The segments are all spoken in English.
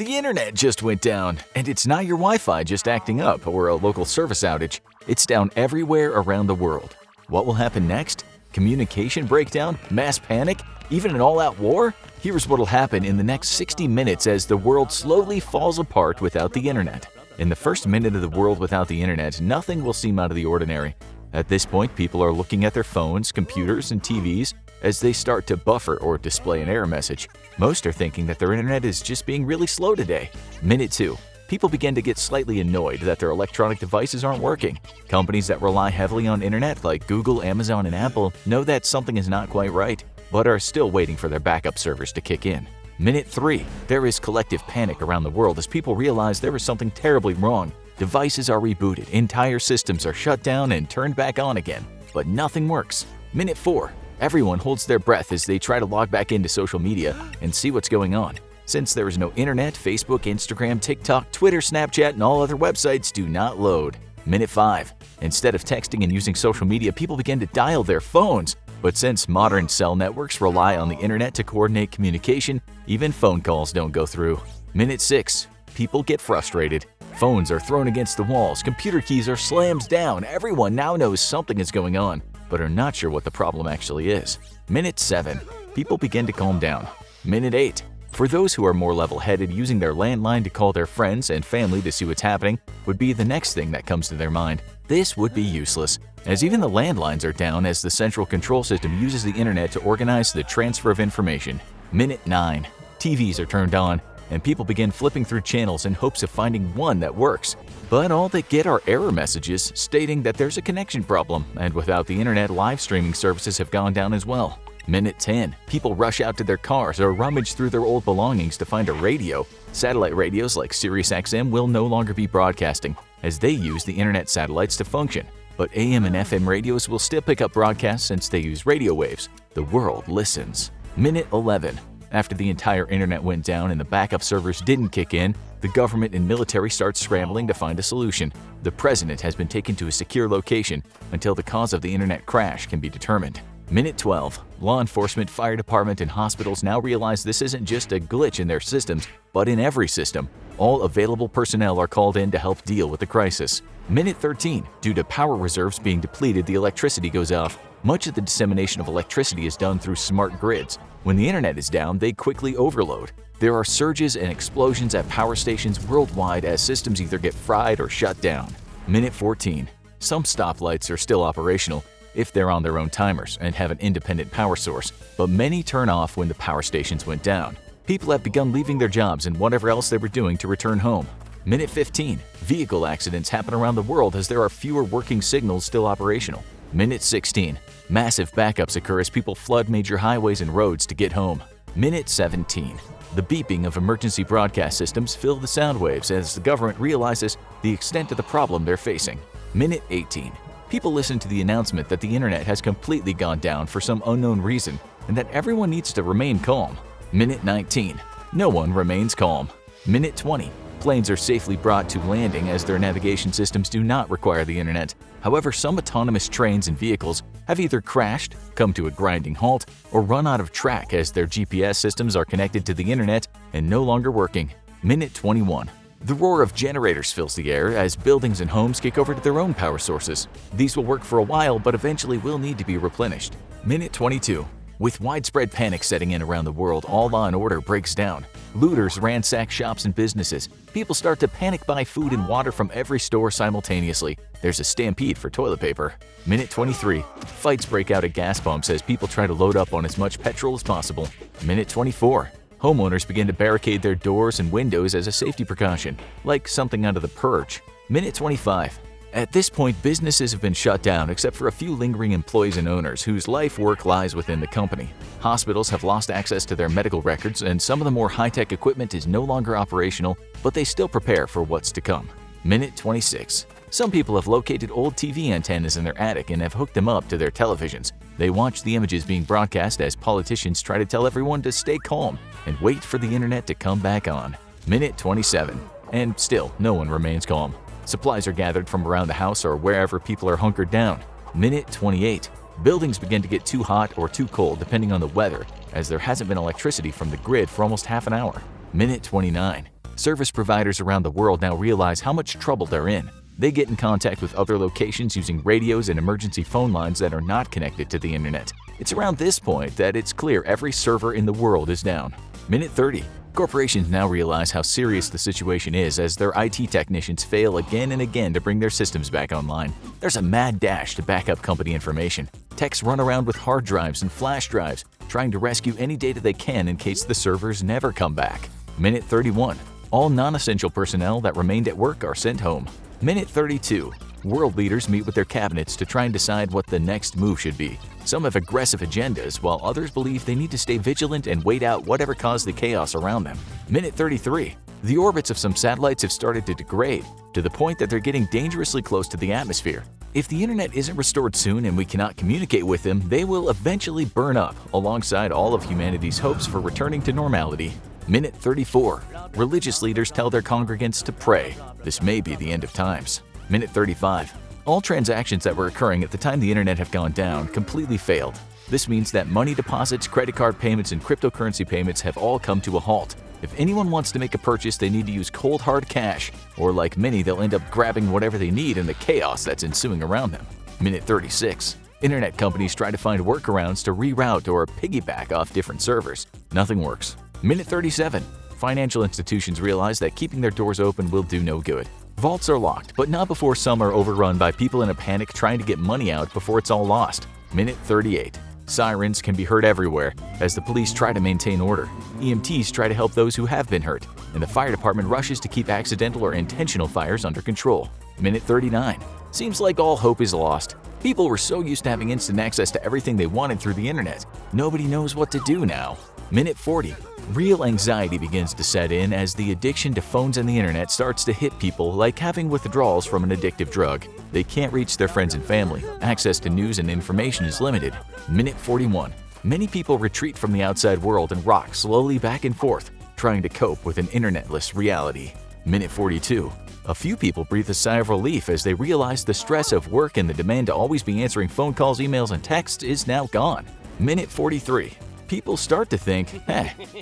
The internet just went down, and it's not your Wi-Fi just acting up or a local service outage. It's down everywhere around the world. What will happen next? Communication breakdown? Mass panic? Even an all-out war? Here's what'll happen in the next 60 minutes as the world slowly falls apart without the internet. In the first minute of the world without the internet, nothing will seem out of the ordinary. At this point, people are looking at their phones, computers, and TVs as they start to buffer or display an error message. Most are thinking that their internet is just being really slow today. Minute 2. People begin to get slightly annoyed that their electronic devices aren't working. Companies that rely heavily on internet like Google, Amazon, and Apple know that something is not quite right, but are still waiting for their backup servers to kick in. Minute 3. There is collective panic around the world as people realize there is something terribly wrong. Devices are rebooted, entire systems are shut down and turned back on again, but nothing works. Minute 4. Everyone holds their breath as they try to log back into social media and see what's going on. Since there is no internet, Facebook, Instagram, TikTok, Twitter, Snapchat, and all other websites do not load. Minute 5. Instead of texting and using social media, people begin to dial their phones. But since modern cell networks rely on the internet to coordinate communication, even phone calls don't go through. Minute 6. People get frustrated. Phones are thrown against the walls, computer keys are slammed down. Everyone now knows something is going on, but are not sure what the problem actually is. Minute 7. People begin to calm down. Minute 8. For those who are more level-headed, using their landline to call their friends and family to see what's happening would be the next thing that comes to their mind. This would be useless, as even the landlines are down as the central control system uses the internet to organize the transfer of information. Minute 9. TVs are turned on, and people begin flipping through channels in hopes of finding one that works. But all they get are error messages stating that there's a connection problem, and without the internet, live streaming services have gone down as well. Minute 10. People rush out to their cars or rummage through their old belongings to find a radio. Satellite radios like SiriusXM will no longer be broadcasting, as they use the internet satellites to function. But AM and FM radios will still pick up broadcasts since they use radio waves. The world listens. Minute 11. After the entire internet went down and the backup servers didn't kick in, the government and military start scrambling to find a solution. The president has been taken to a secure location until the cause of the internet crash can be determined. Minute 12. Law enforcement, fire department, and hospitals now realize this isn't just a glitch in their systems, but in every system. All available personnel are called in to help deal with the crisis. Minute 13. Due to power reserves being depleted, the electricity goes off. Much of the dissemination of electricity is done through smart grids. When the internet is down, they quickly overload. There are surges and explosions at power stations worldwide as systems either get fried or shut down. Minute 14. Some stoplights are still operational if they're on their own timers and have an independent power source, but many turn off when the power stations went down. People have begun leaving their jobs and whatever else they were doing to return home. Minute 15. Vehicle accidents happen around the world as there are fewer working signals still operational. Minute 16. Massive backups occur as people flood major highways and roads to get home. Minute 17. The beeping of emergency broadcast systems fill the sound waves as the government realizes the extent of the problem they're facing. Minute 18. People listen to the announcement that the internet has completely gone down for some unknown reason and that everyone needs to remain calm. Minute 19. No one remains calm. Minute 20. Planes are safely brought to landing as their navigation systems do not require the internet. However, some autonomous trains and vehicles have either crashed, come to a grinding halt, or run out of track as their GPS systems are connected to the internet and no longer working. Minute 21. The roar of generators fills the air as buildings and homes kick over to their own power sources. These will work for a while, but eventually will need to be replenished. Minute 22. With widespread panic setting in around the world, all law and order breaks down. Looters ransack shops and businesses. People start to panic buy food and water from every store simultaneously. There's a stampede for toilet paper. Minute 23. Fights break out at gas pumps as people try to load up on as much petrol as possible. Minute 24. Homeowners begin to barricade their doors and windows as a safety precaution, like something out of The Purge. Minute 25. At this point, businesses have been shut down except for a few lingering employees and owners whose life work lies within the company. Hospitals have lost access to their medical records and some of the more high-tech equipment is no longer operational, but they still prepare for what's to come. Minute 26. Some people have located old TV antennas in their attic and have hooked them up to their televisions. They watch the images being broadcast as politicians try to tell everyone to stay calm and wait for the internet to come back on. Minute 27. And still, no one remains calm. Supplies are gathered from around the house or wherever people are hunkered down. Minute 28. Buildings begin to get too hot or too cold depending on the weather, as there hasn't been electricity from the grid for almost half an hour. Minute 29. Service providers around the world now realize how much trouble they're in. They get in contact with other locations using radios and emergency phone lines that are not connected to the internet. It's around this point that it's clear every server in the world is down. Minute 30. Corporations now realize how serious the situation is as their IT technicians fail again and again to bring their systems back online. There's a mad dash to back up company information. Techs run around with hard drives and flash drives, trying to rescue any data they can in case the servers never come back. Minute 31. All non-essential personnel that remained at work are sent home. Minute 32. World leaders meet with their cabinets to try and decide what the next move should be. Some have aggressive agendas, while others believe they need to stay vigilant and wait out whatever caused the chaos around them. Minute 33. The orbits of some satellites have started to degrade, to the point that they're getting dangerously close to the atmosphere. If the internet isn't restored soon and we cannot communicate with them, they will eventually burn up, alongside all of humanity's hopes for returning to normality. Minute 34. Religious leaders tell their congregants to pray. This may be the end of times. Minute 35. All transactions that were occurring at the time the internet have gone down completely failed. This means that money deposits, credit card payments, and cryptocurrency payments have all come to a halt. If anyone wants to make a purchase, they need to use cold hard cash, or like many, they'll end up grabbing whatever they need in the chaos that's ensuing around them. Minute 36. Internet companies try to find workarounds to reroute or piggyback off different servers. Nothing works. Minute 37. Financial institutions realize that keeping their doors open will do no good. Vaults are locked, but not before some are overrun by people in a panic trying to get money out before it's all lost. Minute 38. Sirens can be heard everywhere as the police try to maintain order. EMTs try to help those who have been hurt, and the fire department rushes to keep accidental or intentional fires under control. Minute 39. Seems like all hope is lost. People were so used to having instant access to everything they wanted through the internet. Nobody knows what to do now. Minute 40. Real anxiety begins to set in as the addiction to phones and the internet starts to hit people, like having withdrawals from an addictive drug. They can't reach their friends and family. Access to news and information is limited. Minute 41. Many people retreat from the outside world and rock slowly back and forth, trying to cope with an internetless reality. Minute 42. A few people breathe a sigh of relief as they realize the stress of work and the demand to always be answering phone calls, emails, and texts is now gone. Minute 43. People start to think,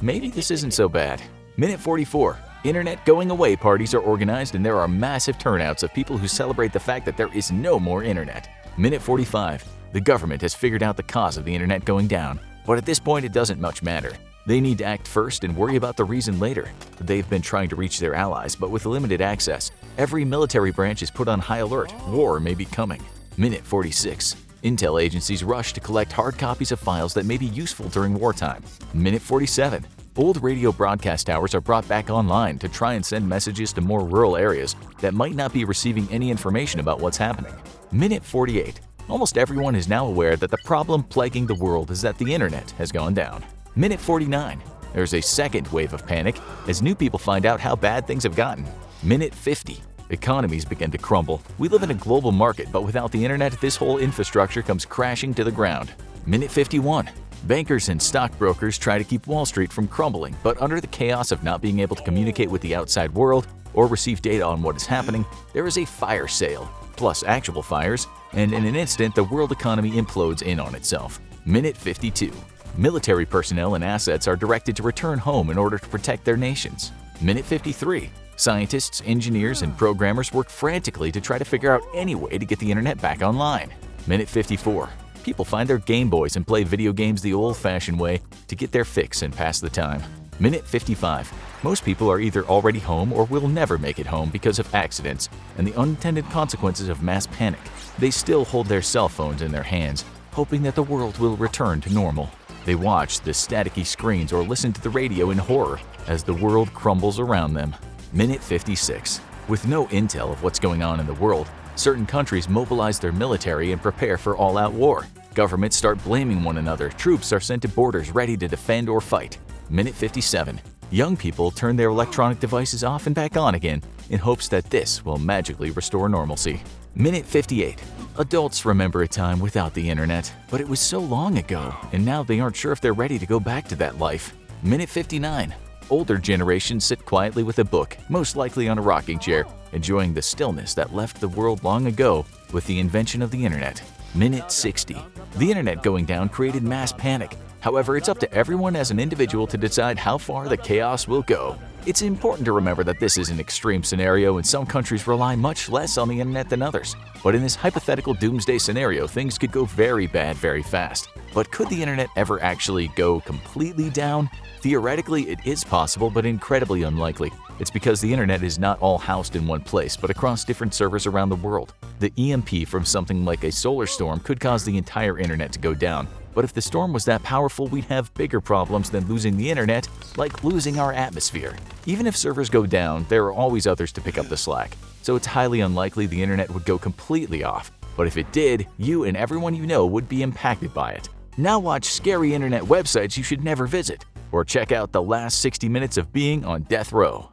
maybe this isn't so bad. Minute 44. Internet going away parties are organized and there are massive turnouts of people who celebrate the fact that there is no more internet. Minute 45. The government has figured out the cause of the internet going down, but at this point it doesn't much matter. They need to act first and worry about the reason later. They've been trying to reach their allies, but with limited access. Every military branch is put on high alert. War may be coming. Minute 46. Intel agencies rush to collect hard copies of files that may be useful during wartime. Minute 47. Old radio broadcast towers are brought back online to try and send messages to more rural areas that might not be receiving any information about what's happening. Minute 48. Almost everyone is now aware that the problem plaguing the world is that the internet has gone down. Minute 49. There's a second wave of panic as new people find out how bad things have gotten. Minute 50. Economies begin to crumble. We live in a global market, but without the internet, this whole infrastructure comes crashing to the ground. Minute 51. Bankers and stockbrokers try to keep Wall Street from crumbling, but under the chaos of not being able to communicate with the outside world or receive data on what is happening, there is a fire sale, plus actual fires, and in an instant, the world economy implodes in on itself. Minute 52. Military personnel and assets are directed to return home in order to protect their nations. Minute 53. Scientists, engineers, and programmers work frantically to try to figure out any way to get the internet back online. Minute 54. People find their Game Boys and play video games the old-fashioned way to get their fix and pass the time. Minute 55. Most people are either already home or will never make it home because of accidents and the unintended consequences of mass panic. They still hold their cell phones in their hands, hoping that the world will return to normal. They watch the staticky screens or listen to the radio in horror as the world crumbles around them. Minute 56. With no intel of what's going on in the world, certain countries mobilize their military and prepare for all-out war. Governments start blaming one another. Troops are sent to borders ready to defend or fight. Minute 57. Young people turn their electronic devices off and back on again in hopes that this will magically restore normalcy. Minute 58. Adults remember a time without the internet, but it was so long ago, and now they aren't sure if they're ready to go back to that life. Minute 59. Older generations sit quietly with a book, most likely on a rocking chair, enjoying the stillness that left the world long ago with the invention of the internet. Minute 60. The internet going down created mass panic. However, it's up to everyone as an individual to decide how far the chaos will go. It's important to remember that this is an extreme scenario and some countries rely much less on the internet than others. But in this hypothetical doomsday scenario, things could go very bad very fast. But could the internet ever actually go completely down? Theoretically, it is possible, but incredibly unlikely. It's because the internet is not all housed in one place, but across different servers around the world. The EMP from something like a solar storm could cause the entire internet to go down. But if the storm was that powerful, we'd have bigger problems than losing the internet, like losing our atmosphere. Even if servers go down, there are always others to pick up the slack. So it's highly unlikely the internet would go completely off. But if it did, you and everyone you know would be impacted by it. Now watch scary internet websites you should never visit, or check out the last 60 minutes of being on death row.